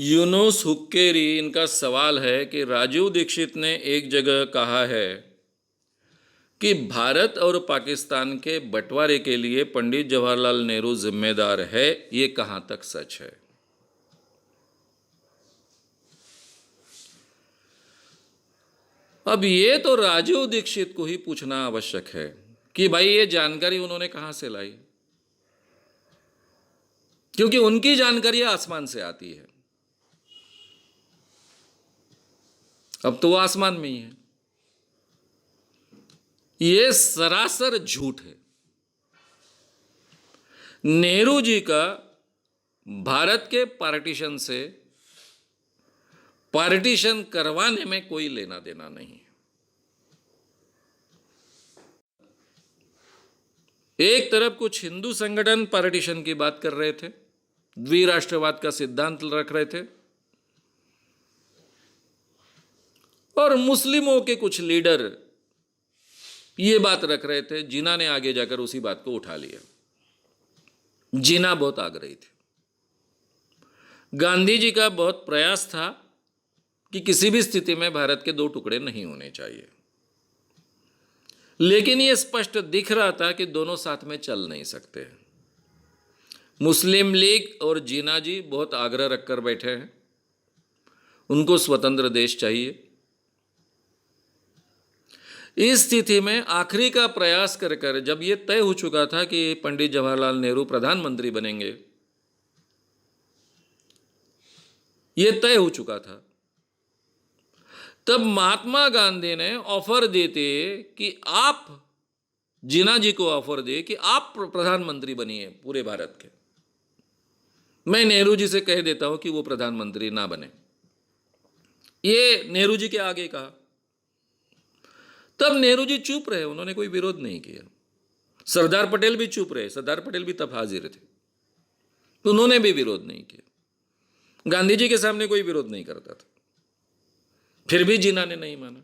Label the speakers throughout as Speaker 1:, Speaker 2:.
Speaker 1: यूनुस हुक्केरी, इनका सवाल है कि राजीव दीक्षित ने एक जगह कहा है कि भारत और पाकिस्तान के बंटवारे के लिए पंडित जवाहरलाल नेहरू जिम्मेदार है। ये कहां तक सच है? अब ये तो राजीव दीक्षित को ही पूछना आवश्यक है कि भाई ये जानकारी उन्होंने कहां से लाई, क्योंकि उनकी जानकारी आसमान से आती है। अब तो वो आसमान में ही है। ये सरासर झूठ है। नेहरू जी का भारत के पार्टीशन से पार्टीशन करवाने में कोई लेना देना नहीं है। एक तरफ कुछ हिंदू संगठन पार्टीशन की बात कर रहे थे, द्विराष्ट्रवाद का सिद्धांत रख रहे थे, और मुस्लिमों के कुछ लीडर ये बात रख रहे थे। जिन्ना ने आगे जाकर उसी बात को उठा लिया। जिन्ना बहुत आग्रही थे। गांधी जी का बहुत प्रयास था कि किसी भी स्थिति में भारत के दो टुकड़े नहीं होने चाहिए, लेकिन यह स्पष्ट दिख रहा था कि दोनों साथ में चल नहीं सकते। मुस्लिम लीग और जिन्ना जी बहुत आग्रह रखकर बैठे हैं, उनको स्वतंत्र देश चाहिए। इस स्थिति में आखिरी का प्रयास कर जब यह तय हो चुका था कि पंडित जवाहरलाल नेहरू प्रधानमंत्री बनेंगे, यह तय हो चुका था, तब महात्मा गांधी ने ऑफर देते कि आप, जिन्ना जी को ऑफर दे कि आप प्रधानमंत्री बनिए पूरे भारत के। मैं नेहरू जी से कह देता हूं कि वो प्रधानमंत्री ना बने। ये नेहरू जी के आगे कहा। तब नेहरू जी चुप रहे, उन्होंने कोई विरोध नहीं किया। सरदार पटेल भी चुप रहे, सरदार पटेल भी तब हाजिर थे, तो उन्होंने भी विरोध नहीं किया। गांधी जी के सामने कोई विरोध नहीं करता था, फिर भी जिन्ना ने नहीं माना,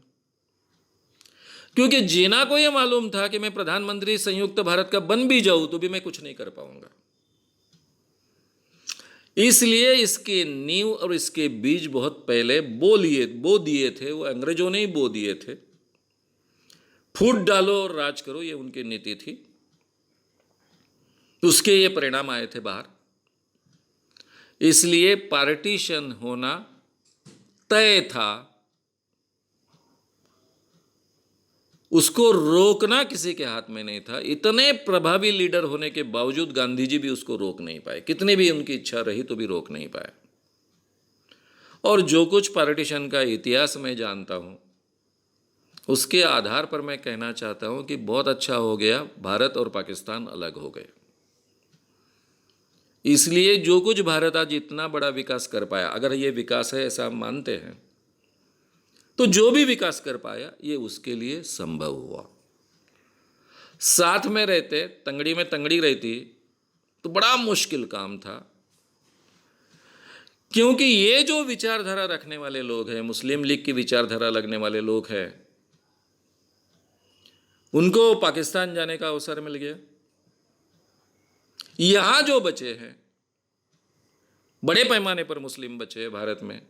Speaker 1: क्योंकि जिन्ना को यह मालूम था कि मैं प्रधानमंत्री संयुक्त भारत का बन भी जाऊं तो भी मैं कुछ नहीं कर पाऊंगा। इसलिए इसके नींव और इसके बीज बहुत पहले बो दिए थे, वो अंग्रेजों ने ही बो दिए थे। फूट डालो और राज करो, ये उनकी नीति थी। उसके ये परिणाम आए थे बाहर। इसलिए पार्टीशन होना तय था, उसको रोकना किसी के हाथ में नहीं था। इतने प्रभावी लीडर होने के बावजूद गांधी जी भी उसको रोक नहीं पाए, कितनी भी उनकी इच्छा रही तो भी रोक नहीं पाए। और जो कुछ पार्टीशन का इतिहास मैं जानता हूं, उसके आधार पर मैं कहना चाहता हूं कि बहुत अच्छा हो गया भारत और पाकिस्तान अलग हो गए। इसलिए जो कुछ भारत आज इतना बड़ा विकास कर पाया, अगर ये विकास है ऐसा हम मानते हैं, तो जो भी विकास कर पाया ये उसके लिए संभव हुआ। साथ में रहते, तंगड़ी में तंगड़ी रहती तो बड़ा मुश्किल काम था, क्योंकि ये जो विचारधारा रखने वाले लोग हैं, मुस्लिम लीग की विचारधारा लगने वाले लोग हैं, उनको पाकिस्तान जाने का अवसर मिल गया। यहां जो बचे हैं, बड़े पैमाने पर मुस्लिम बचे हैं भारत में,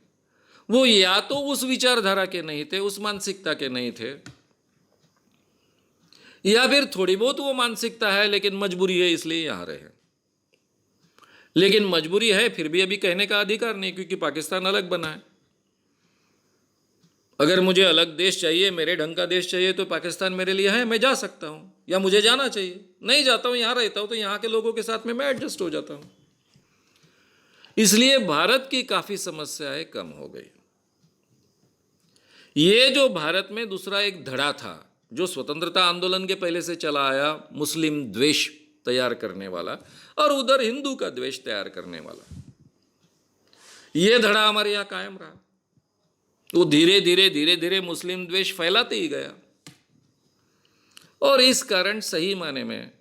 Speaker 1: वो या तो उस विचारधारा के नहीं थे, उस मानसिकता के नहीं थे, या फिर थोड़ी बहुत वो मानसिकता है लेकिन मजबूरी है इसलिए यहां रहे। लेकिन मजबूरी है फिर भी अभी कहने का अधिकार नहीं, क्योंकि पाकिस्तान अलग बना है। अगर मुझे अलग देश चाहिए, मेरे ढंग का देश चाहिए, तो पाकिस्तान मेरे लिए है, मैं जा सकता हूं, या मुझे जाना चाहिए। नहीं जाता हूं, यहां रहता हूं, तो यहां के लोगों के साथ में मैं एडजस्ट हो जाता हूं। इसलिए भारत की काफी समस्याएं कम हो गई। ये जो भारत में दूसरा एक धड़ा था, जो स्वतंत्रता आंदोलन के पहले से चला आया, मुस्लिम द्वेष तैयार करने वाला और उधर हिंदू का द्वेष तैयार करने वाला, ये धड़ा हमारे यहां कायम रहा। वो धीरे धीरे मुस्लिम द्वेष फैलाते ही गया, और इस कारण सही माने में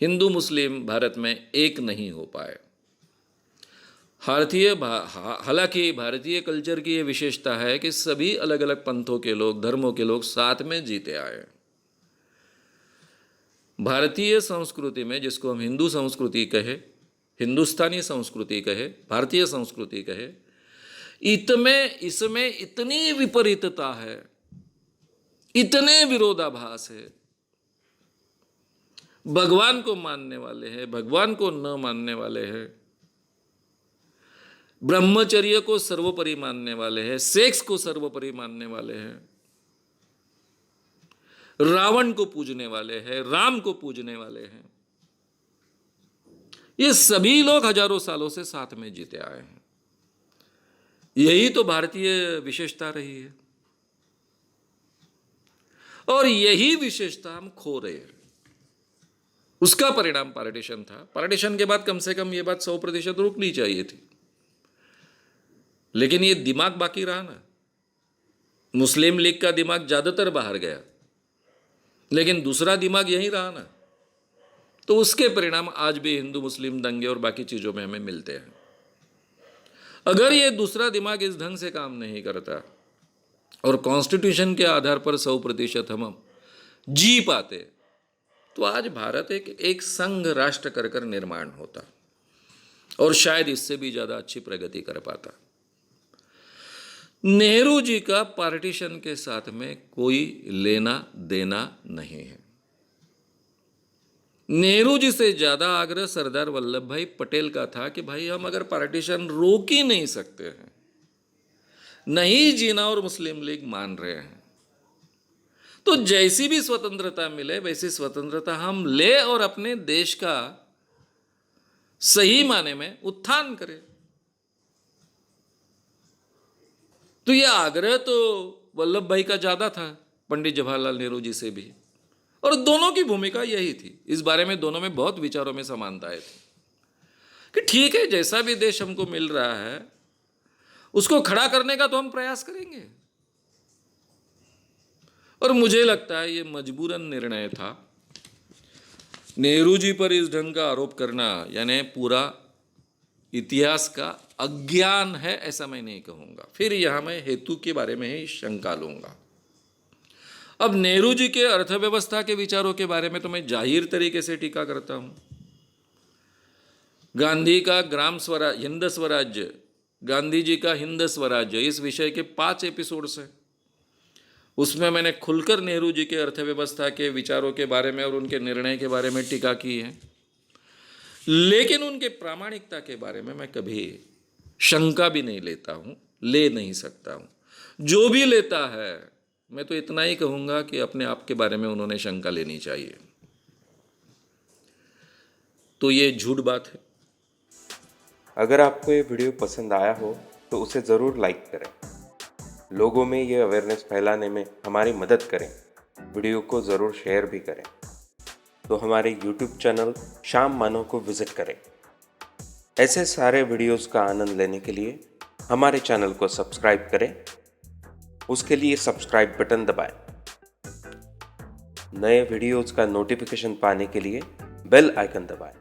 Speaker 1: हिंदू मुस्लिम भारत में एक नहीं हो पाए। हालांकि भारतीय कल्चर की यह विशेषता है कि सभी अलग अलग पंथों के लोग, धर्मों के लोग साथ में जीते आए। भारतीय संस्कृति में, जिसको हम हिंदू संस्कृति कहे, हिंदुस्तानी संस्कृति कहे, भारतीय संस्कृति कहे, इसमें इतनी विपरीतता है, इतने विरोधाभास है। भगवान को मानने वाले हैं, भगवान को न मानने वाले हैं, ब्रह्मचर्य को सर्वोपरि मानने वाले हैं, सेक्स को सर्वोपरि मानने वाले हैं, रावण को पूजने वाले हैं, राम को पूजने वाले हैं। ये सभी लोग हजारों सालों से साथ में जीते आए हैं। यही तो भारतीय विशेषता रही है और यही विशेषता हम खो रहे हैं। उसका परिणाम पार्टीशन था। पार्टीशन के बाद कम से कम ये बात 100% रुकनी चाहिए थी, लेकिन ये दिमाग बाकी रहा ना। मुस्लिम लीग का दिमाग ज्यादातर बाहर गया, लेकिन दूसरा दिमाग यही रहा ना। तो उसके परिणाम आज भी हिंदू मुस्लिम दंगे और बाकी चीजों में हमें मिलते हैं। अगर ये दूसरा दिमाग इस ढंग से काम नहीं करता और कॉन्स्टिट्यूशन के आधार पर 100% हम जी पाते, तो आज भारत एक संघ राष्ट्र कर निर्माण होता और शायद इससे भी ज्यादा अच्छी प्रगति कर पाता। नेहरू जी का पार्टीशन के साथ में कोई लेना देना नहीं है। नेहरू जी से ज्यादा आग्रह सरदार वल्लभ भाई पटेल का था कि भाई हम अगर पार्टीशन रोक ही नहीं सकते हैं, नहीं जीना और मुस्लिम लीग मान रहे हैं, तो जैसी भी स्वतंत्रता मिले वैसी स्वतंत्रता हम ले और अपने देश का सही माने में उत्थान करें। तो यह आग्रह तो वल्लभ भाई का ज्यादा था पंडित जवाहरलाल नेहरू जी से भी, और दोनों की भूमिका यही थी। इस बारे में दोनों में बहुत विचारों में समानताएं थी कि ठीक है, जैसा भी देश हमको मिल रहा है उसको खड़ा करने का तो हम प्रयास करेंगे। और मुझे लगता है ये मजबूरन निर्णय था। नेहरू जी पर इस ढंग का आरोप करना यानी पूरा इतिहास का अज्ञान है, ऐसा मैं नहीं कहूंगा। फिर यहां मैं हेतु के बारे में ही शंका लूंगा। अब नेहरू जी के अर्थव्यवस्था के विचारों के बारे में तो मैं जाहिर तरीके से टीका करता हूं। गांधी का ग्राम स्वराज, हिंद स्वराज्य, गांधी जी का हिंद स्वराज्य, इस विषय के 5 एपिसोड्स हैं। उसमें मैंने खुलकर नेहरू जी के अर्थव्यवस्था के विचारों के बारे में और उनके निर्णय के बारे में टीका की है, लेकिन उनके प्रामाणिकता के बारे में मैं कभी शंका भी नहीं लेता हूं, ले नहीं सकता हूं। जो भी लेता है मैं तो इतना ही कहूंगा कि अपने आप के बारे में उन्होंने शंका लेनी चाहिए। तो ये झूठ बात है।
Speaker 2: अगर आपको ये वीडियो पसंद आया हो तो उसे ज़रूर लाइक करें, लोगों में ये अवेयरनेस फैलाने में हमारी मदद करें। वीडियो को ज़रूर शेयर भी करें। तो हमारे YouTube चैनल श्याम मानव को विज़िट करें। ऐसे सारे वीडियोस का आनंद लेने के लिए हमारे चैनल को सब्सक्राइब करें। उसके लिए सब्सक्राइब बटन दबाएं। नए वीडियोस का नोटिफिकेशन पाने के लिए बेल आइकन दबाएं।